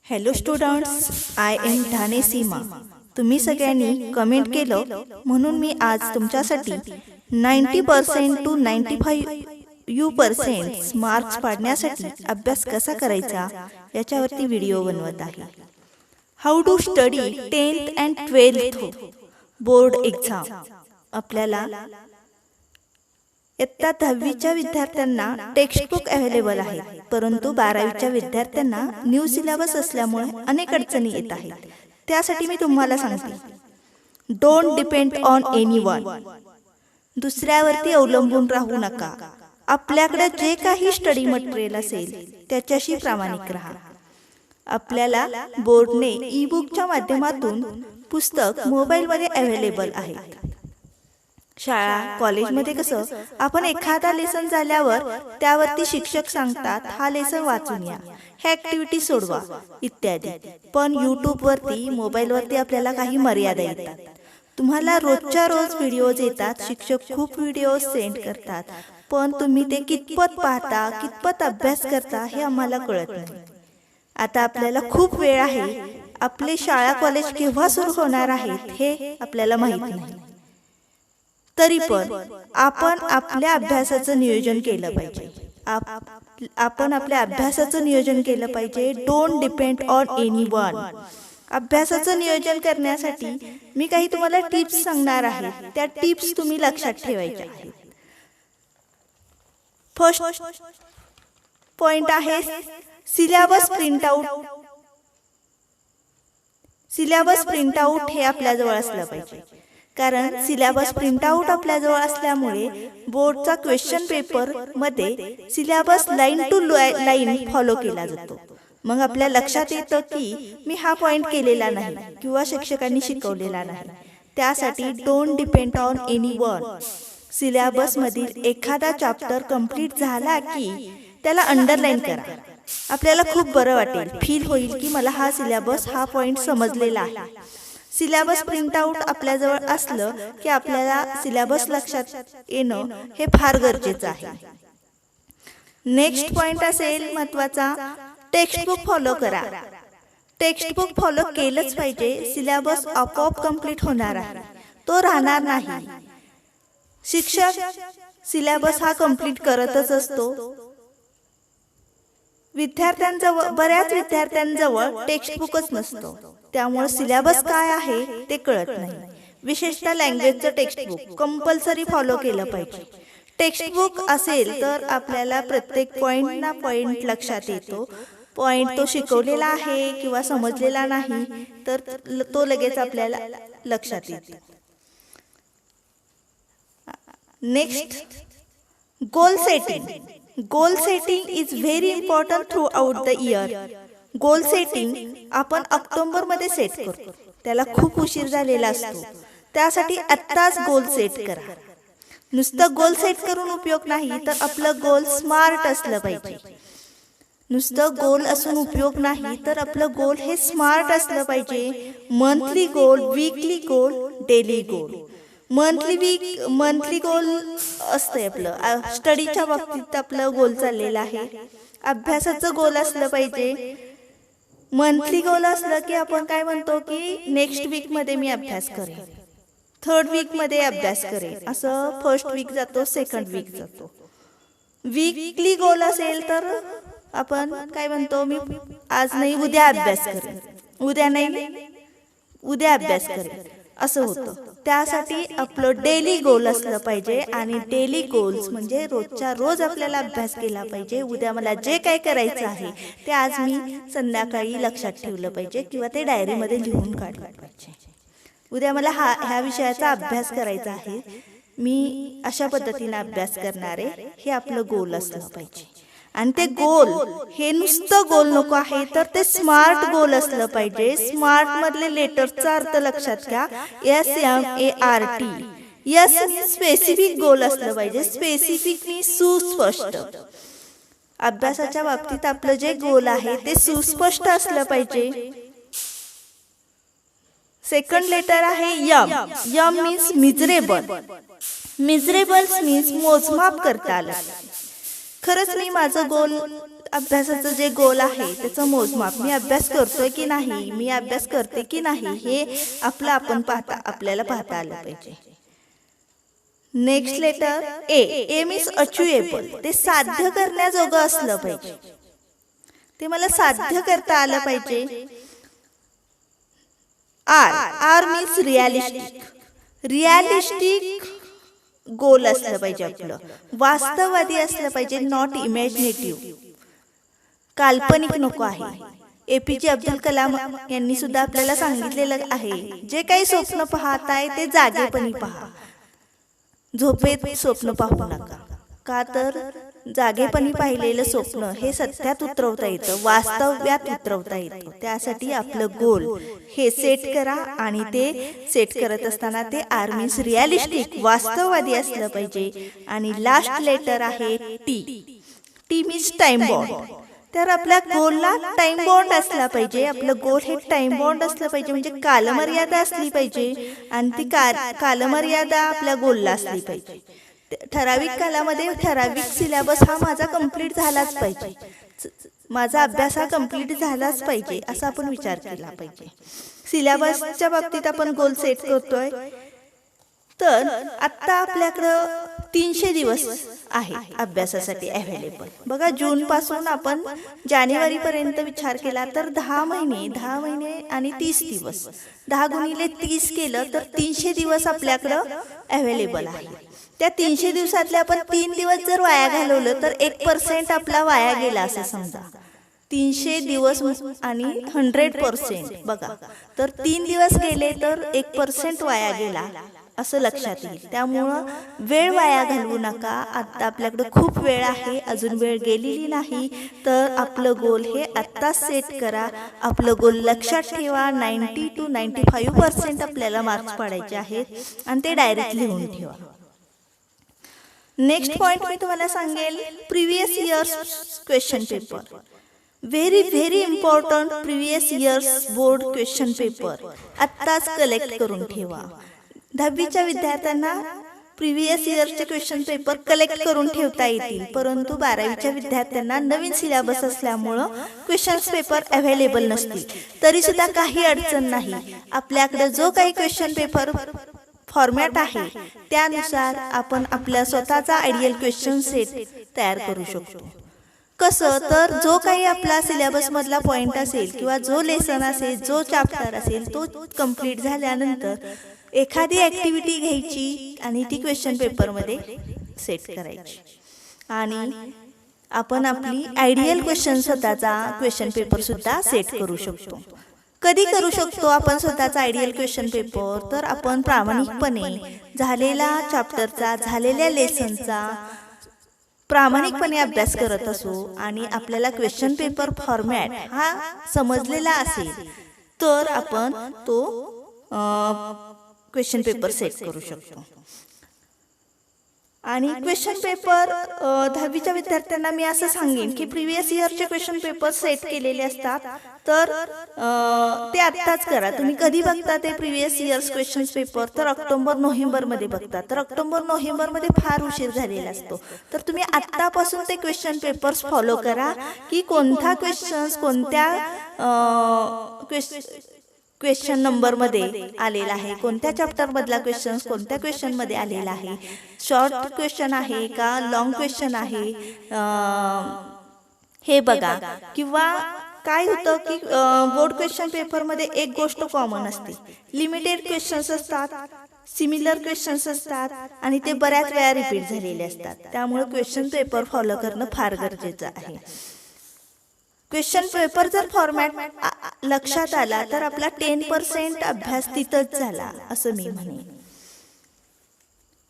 Hello students, I am Dhane Seema. तुम्ही सगळ्यांनी comment केलं म्हणून मी आज तुमच्यासाठी 90% टू 95% मार्क्स पाडण्यासाठी अभ्यास कसा करायचा याच्यावरती व्हिडिओ बनवत आहे. How to study 10th and 12th board exam. आपल्याला इयत्ता 10वीच्या विद्यार्थ्यांना टेक्स्टबुक अवेलेबल आहे, परंतु 12वीच्या विद्यार्थ्यांना न्यू सिलेबस असल्यामुळे अनेक अडचणी येत आहेत. त्यासाठी मी तुम्हाला सांगते, डोंट डिपेंड ऑन एनीवन. दुसऱ्यावरती अवलंबून राहू नका. आपल्याकडे जे काही स्टडी मटेरियल असेल त्याच्याशी प्रामाणिक राहा. आपल्याला बोर्डने ई बुकच्या माध्यमातून पुस्तक मोबाईलमध्ये अवेलेबल आहेत. शाळा कॉलेजमध्ये कसं आपण एखादा लेसन झाल्यावर त्यावरती शिक्षक सांगतात हा लेसन वाचून या, हे ऍक्टिव्हिटी सोडवा इत्यादी. पण यूट्यूबवरती मोबाईलवरती आपल्याला काही मर्यादा येतात. तुम्हाला रोजच्या रोज व्हिडिओज येतात, शिक्षक खूप व्हिडिओ सेंड करतात, पण तुम्ही ते कितपत पाहता, कितपत अभ्यास करता हे आम्हाला कळत नाही. आता आपल्याला खूप वेळ आहे. आपले शाळा कॉलेज केव्हा सुरू होणार आहेत हे आपल्याला माहित नाही. तरी पण आपण आपल्या अभ्यासाचं नियोजन केलं पाहिजे. आपण आपल्या अभ्यासाचं नियोजन केलं पाहिजे. Don't depend on anyone. अभ्यासाचं नियोजन करण्यासाठी मी काही तुम्हाला टिप्स सांगणार आहे. त्या टिप्स तुम्ही लक्षात ठेवायच्या आहेत. फर्स्ट पॉइंट आहे सिलेबस प्रिंटआउट. सिलेबस प्रिंटआउट हे आपल्याजवळ असलं पाहिजे, कारण सिलेबस प्रिंटआउट आपल्याजवळ असल्यामुळे बोर्डचा क्वेश्चन पेपर मध्ये syllabus line to line follow केला जातो. मग आपल्या लक्षात येतं की मी हा पॉइंट केलेला नाही किंवा शिक्षकांनी शिकवलेला नाही. त्यासाठी don't depend on anyone. Syllabus मधील एखादा चॅप्टर कंप्लीट झाला की त्याला अंडरलाईन करा. आपल्याला खूप बरं वाटेल, फील होईल की मला हा सिलेबस, हा पॉइंट समजलेला आहे. सिलेबस प्रिंटआउट आपल्याजवळ असलं की आपल्याला सिलेबस लक्षात येणं हे फार गरजेचं आहे. नेक्स्ट पॉइंट असेल महत्वाचा, टेक्स्टबुक फॉलो करा. टेक्स्टबुक फॉलो केलंच पाहिजे. सिलेबस आपोआप कंप्लीट होणार आहे, तो राहणार नाही. शिक्षक सिलेबस हा कंप्लीट करतच असतो. बऱ्याच विद्यार्थ्यांजवळ टेक्स्टबुकच नसतो, त्यामुळे सिलेबस काय आहे ते कळत नाही. विशेषतः लँग्वेजचं टेक्स्टबुक कंपल्सरी फॉलो केलं पाहिजे. टेक्स्टबुक असेल तर आपल्याला प्रत्येक पॉइंट ना पॉइंट लक्षात येतो. पॉइंट तो शिकवलेला आहे किंवा समजलेला नाही तर तो लगेच आपल्याला लक्षात येतो. Next, goal setting. Goal setting is very important through out the year. Goal setting आपण ऑक्टोबर मध्ये सेट करतो, त्याला खूप उशीर झालेला असतो. त्यासाठी आत्ताच गोल सेट करा. नुसतं गोल सेट करून उपयोग नाही, तर आपलं गोल स्मार्ट असलं पाहिजे. नुसतं गोल असून उपयोग नाही, तर आपलं गोल हे स्मार्ट असलं पाहिजे. मंथली गोल, वीकली गोल, डेली गोल. मंथली गोल असते आपलं. स्टडीच्या बाबतीत आपलं गोल चाललेलं आहे. अभ्यासाचं गोल असलं पाहिजे. मंथली गोल असलं की आपण काय म्हणतो की नेक्स्ट वीक मध्ये मी अभ्यास करेन, थर्ड वीक मध्ये अभ्यास करेन, असं फर्स्ट वीक जातो, सेकंड वीक जातो. वीकली गोल असेल तर आपण काय म्हणतो, मी आज नाही उद्या अभ्यास करेन, उद्या नाही उद्या अभ्यास करेन, असं होतं. त्यासाठी आपलं डेली गोल असलं पाहिजे. आणि डेली गोल्स म्हणजे रोजच्या रोज आपल्याला अभ्यास केला पाहिजे. उद्या मला जे काय करायचं आहे ते आज मी संध्याकाळी लक्षात ठेवलं पाहिजे किंवा ते डायरीमध्ये लिहून काढलं पाहिजे. उद्या मला ह्या विषयाचा अभ्यास करायचा आहे, मी अशा पद्धतीने अभ्यास करणार आहे, हे आपलं गोल असलं पाहिजे. आणि ते गोल हे नुसतं गोल नको आहे, तर ते स्मार्ट गोल असलं पाहिजे. स्मार्ट मधले लेटरचा अर्थ लक्षात घ्या, SMART. यस स्पेसिफिक गोल असलं पाहिजे. स्पेसिफिक मी सुस्पष्ट. अभ्यासाच्या बाबतीत आपलं जे गोल आहे ते सुस्पष्ट असलं पाहिजे. सेकंड लेटर आहे M. M means measurable. Measurable means मोजमाप करता आलं. खरंच मी माझं गोल अभ्यासाचं जे गोल आहे त्याचं मोजमाप, मी अभ्यास करतोय की नाही, मी अभ्यास करते की नाही, हे आपण आपल्याला पाहता आलं पाहिजे. Next letter A. M is achievable. ते साध्य करण्याजोगं असलं पाहिजे, ते मला साध्य करता आलं पाहिजे. R. R means realistic. Realistic goal असलं पाहिजे आपलं, वास्तववादी असलं पाहिजे, नॉट इमॅजिनेटिव्ह. काल्पनिक नको आहे. APJ अब्दुल कलाम यांनी सुद्धा आपल्याला सांगितलेलं आहे, जे काही स्वप्न पाहताय ते जागेपणी पहा, झोपेत स्वप्न पाहू नका. का तर जागेपणी पाहिलेलं स्वप्न हे सत्यात उतरवता येतं, वास्तव्यात उतरवता येतं. त्यासाठी आपलं गोल हे सेट करा आणि ते सेट करत असताना ते आर मीन्स रिअलिस्टिक, वास्तववादी असलं पाहिजे. आणि लास्ट लेटर आहे T. T means time bound. तर आपल्या गोलला टाइम बॉन्ड असला पाहिजे. आपलं गोल हे टाइम बॉन्ड असलं पाहिजे, म्हणजे कालमर्यादा असली पाहिजे आणि ती कालमर्यादा आपल्या गोलला असली पाहिजे. ठराविक कालामध्ये ठराविक सिलेबस हा माझा कंप्लीट झालाच पाहिजे, माझा अभ्यास हा कंप्लीट झालाच पाहिजे असा आपण विचार केला पाहिजे. सिलेबसच्या बाबतीत आपण गोल सेट करतोय, तर आता आपल्याकडं 300 दिवस आहे अभ्यासासाठी अवेलेबल. बघा, जून पासून आपण जानेवारी पर्यंत विचार केला तर 10 महिने आणि 30 दिवस, 10 गुणिले 30 केलं तर 300 दिवस आपल्याकडं अवेलेबल आहे. त्या 300 दिवसातले आपण 3 दिवस जर वाया घालवलं तर 1% आपला वाया गेला असं समजा. 300 दिवस आणि 100%, बघा, तर 3 दिवस गेले तर 1% वाया गेला असं लक्षात येईल. त्यामुळं वेळ वाया घालवू नका. आता आपल्याकडे खूप वेळ आहे, अजून वेळ गेलेली नाही. तर आपलं गोल हे आत्ताच सेट करा. आपलं गोल लक्षात ठेवा. 90 to 95% आपल्याला मार्क्स पाडायचे आहेत आणि ते डायरेक्ट लिहून ठेवा. नेक्स्ट पॉइंट मी तुम्हाला सांगेल, previous years question paper. Very important previous years board question paper आत्ताच कलेक्ट करून ठेवा. 10वीच्या विद्यार्थ्यांना प्रिव्हियस इयरचे क्वेश्चन पेपर कलेक्ट करून ठेवता येतील, परंतु 12वीच्या विद्यार्थ्यांना नवीन सिलेबस असल्यामुळं क्वेश्चन पेपर अवेलेबल नसतील. तरी सुद्धा काही अडचण नाही. आपल्याकडे जो काही क्वेश्चन पेपर फॉर्मॅट आहे त्यानुसार आपण आपल्या स्वतःचा आयडियल क्वेश्चन सेट तयार करू शकतो. कसं, तर जो काही आपला सिलेबस मधला पॉइंट असेल किंवा जो लेसन असेल, जो चॅप्टर असेल, तो कंप्लीट झाल्यानंतर एखादी ऍक्टिव्हिटी घ्यायची आणि ती क्वेश्चन पेपरमध्ये सेट करायची आणि आपण आपली आयडियल क्वेश्चन स्वतःचा क्वेश्चन पेपर सुद्धा सेट करू शकतो. कधी करू शकतो आपण स्वतःचा आयडियल क्वेश्चन पेपर? तर आपण प्रामाणिकपणे झालेला चॅप्टरचा, झालेल्या लेसनचा प्रामाणिकपणे अभ्यास करत असो आणि आपल्याला क्वेश्चन पेपर फॉर्मॅट हा समजलेला असेल तर आपण तो क्वेश्चन पेपर सेट करू शकतो. आणि क्वेश्चन पेपर 10वीच्या विद्यार्थ्यांना मी असं सांगेन की प्रिव्हियस इयरचे क्वेश्चन पेपर सेट केलेले असतात, तर ते आत्ताच करा. तुम्ही कधी बघता ते प्रिव्हियस इयर्स क्वेश्चन पेपर? तर ऑक्टोबर-नोव्हेंबरमध्ये बघता. तर ऑक्टोबर-नोव्हेंबरमध्ये फार उशीर झालेला असतो. तर तुम्ही आत्तापासून ते क्वेश्चन पेपर्स फॉलो करा की कोणता क्वेश्चन्स कोणत्या क्वेश्चन नंबरमध्ये आलेला आहे, कोणत्या चॅप्टर मधला क्वेश्चन कोणत्या क्वेश्चन मध्ये आलेला आहे, शॉर्ट क्वेश्चन आहे का लॉंग क्वेश्चन आहे हे बघा. किंवा काय होतं की बोर्ड क्वेश्चन पेपर मध्ये एक गोष्ट कॉमन असते, लिमिटेड क्वेश्चन्स असतात, सिमिलर क्वेश्चन्स असतात आणि ते बऱ्याच वेळा रिपीट झालेले असतात. त्यामुळे क्वेश्चन पेपर फॉलो करणं फार गरजेचं आहे. क्वेश्चन पेपर जर फॉर्मॅट लक्षात आला तर आपला 10% अभ्यास तिथंच झाला असं मी म्हणेन.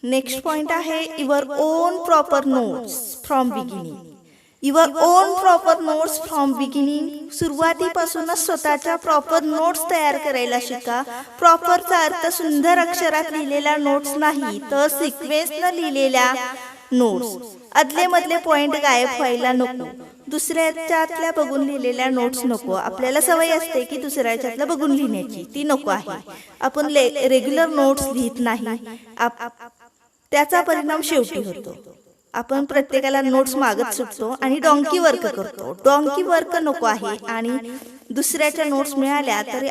नेक्स्ट पॉइंट आहे your on proper notes from beginning. Your on proper notes from beginning. सुरुवातीपासूनच स्वतःच्या प्रॉपर नोट्स तयार करायला शिका. प्रॉपरचा अर्थ सुंदर अक्षरात लिहिलेला नोट्स नाही, तर सिक्वेन्सनं लिहिलेल्या नोट्स. आदले मधले पॉइंट गायब व्हायला नको. दुसऱ्याच्यातल्या बघून लिहिलेल्या नोट्स नको. आपल्याला सवय असते की दुसऱ्याच्यातलं बघून लिहिण्याची, ती नको आहे. आपण रेग्युलर नोट्स लिहित नाही, त्याचा परिणाम शेवटी होतो. आपण प्रत्येकाला नोट्स मागत सुटतो आणि डॉंकी वर्क करतो. डॉंकी वर्क नको आहे. आणि दुसऱ्याच्या नोट्स मिळाल्या तरी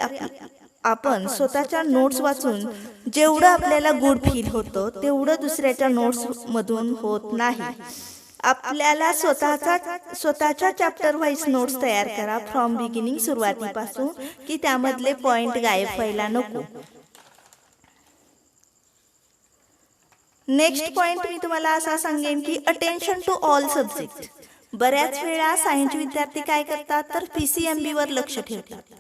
आपण स्वतःच्या नोट्स वाचून जेवढं आपल्याला गुड फील होतं तेवढं दुसऱ्याच्या नोट्स मधून होत नाही. आपल्याला स्वतःच्या चॅप्टर वाईज नोट्स तयार करा फ्रॉम बिगिनिंग, सुरुवातीपासून, की त्यामधले पॉइंट गायब व्हायला नको. नेक्स्ट पॉइंट मी तुम्हाला असा सांगेन की अटेन्शन टू ऑल सब्जेक्ट. बऱ्याच वेळा सायन्स विद्यार्थी काय करतात तर PCMB वर लक्ष ठेवतात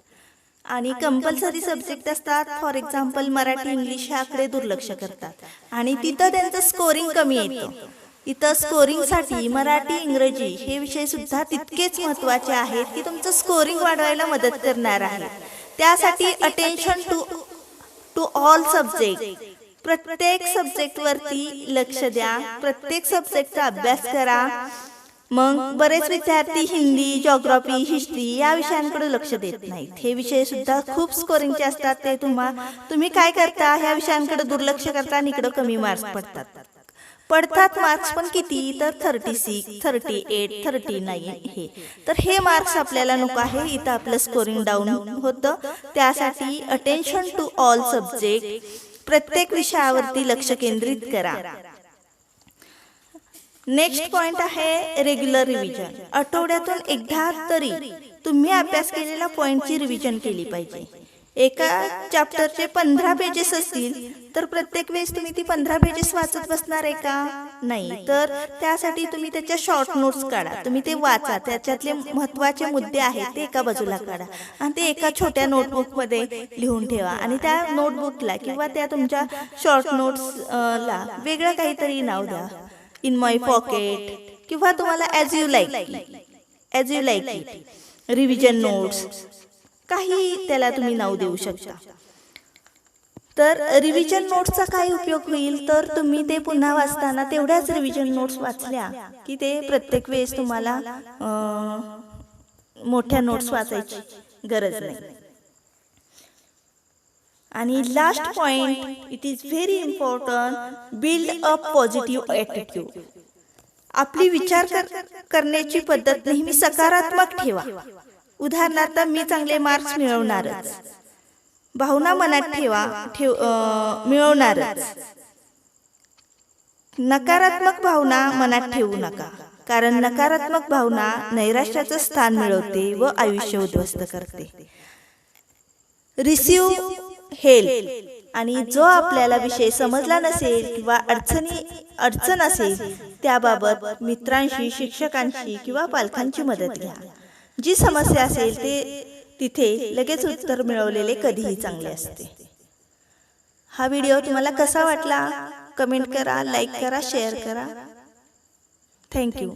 आणि कंपल्सरी सब्जेक्ट असतात, फॉर एक्झाम्पल मराठी, इंग्लिश ह्याकडे दुर्लक्ष करतात आणि तिथं त्यांचं स्कोरिंग कमी येतं. इथं स्कोरिंगसाठी मराठी, इंग्रजी हे विषय सुद्धा तितकेच महत्त्वाचे आहेत की तुमचं स्कोरिंग वाढवायला मदत करणार आहे. त्यासाठी अटेन्शन टू ऑल सब्जेक्ट, प्रत्येक सब्जेक्टवरती लक्ष द्या, प्रत्येक सब्जेक्टचा अभ्यास करा. मग बरेच विद्यार्थी हिंदी, जिओग्राफी, हिस्ट्री या विषयांकडे लक्ष देत नाहीत. हे विषय सुद्धा खूप स्कोरिंगचे असतात. ते तुम्ही काय करता, ह्या विषयांकडे दुर्लक्ष करता आणि इकडे कमी मार्क्स पडतात मार्क्स पण किती तर 36, 38, 39 हे. तर हे मार्क्स आपल्याला नको आहे. इथं आपलं स्कोरिंग डाऊन होतं. त्यासाठी अटेन्शन टू ऑल सब्जेक्ट, प्रत्येक विषयावरती लक्ष केंद्रित करा. नेक्स्ट पॉइंट आहे रेग्युलर रिव्हिजन. आठवड्यातून एकदा तरी तुम्ही अभ्यास केलेल्या पॉइंटची रिव्हिजन केली पाहिजे. एका चॅप्टरचे 15 पेजेस असतील तर प्रत्येक वेळेस तुम्ही ती 15 पेजेस वाचत बसणार आहे का? नाही. तर त्यासाठी तुम्ही त्याच्या शॉर्ट नोट्स काढा, तुम्ही ते वाचा, त्याच्यातले महत्त्वाचे मुद्दे आहेत ते एका बाजूला काढा आणि ते एका छोट्या नोटबुकमध्ये लिहून ठेवा. आणि त्या नोटबुकला किंवा त्या तुमच्या शॉर्ट नोट्सला वेगळं काहीतरी नाव द्या, इन माय पॉकेट किंवा तुम्हाला as you like it, revision notes, काही त्याला तुम्ही नाव देऊ शकता. तर रिव्हिजन नोट्सचा काय उपयोग होईल तर तुम्ही ते पुन्हा वाचताना तेवढ्याच रिव्हिजन नोट्स वाचल्या की ते प्रत्येक वेळेस तुम्हाला मोठ्या नोट्स वाचायची गरज नाही. आणि last point, it is very important, build a positive attitude. आपली विचार करण्याची पद्धत नेहमी सकारात्मक ठेवा. उदाहरणार्थ मी चांगले मार्क्स मिळवणारच, भावना मनात मिळवणारच. नकारात्मक भावना मनात ठेवू नका, कारण नकारात्मक भावना नैराश्याचं स्थान मिळवते व आयुष्य उद्ध्वस्त करते. Receive help. आणि जो आपल्याला विषय समजला नसेल किंवा अडचण असेल त्याबाबत मित्रांशी, शिक्षकांशी किंवा पालकांची मदत घ्या. जी समस्या असेल तिथे लगेच उत्तर मिळवलेले कधीही चांगले असते. हा व्हिडिओ तुम्हाला कसा वाटला कमेंट करा, लाईक करा, शेअर करा. थँक्यू.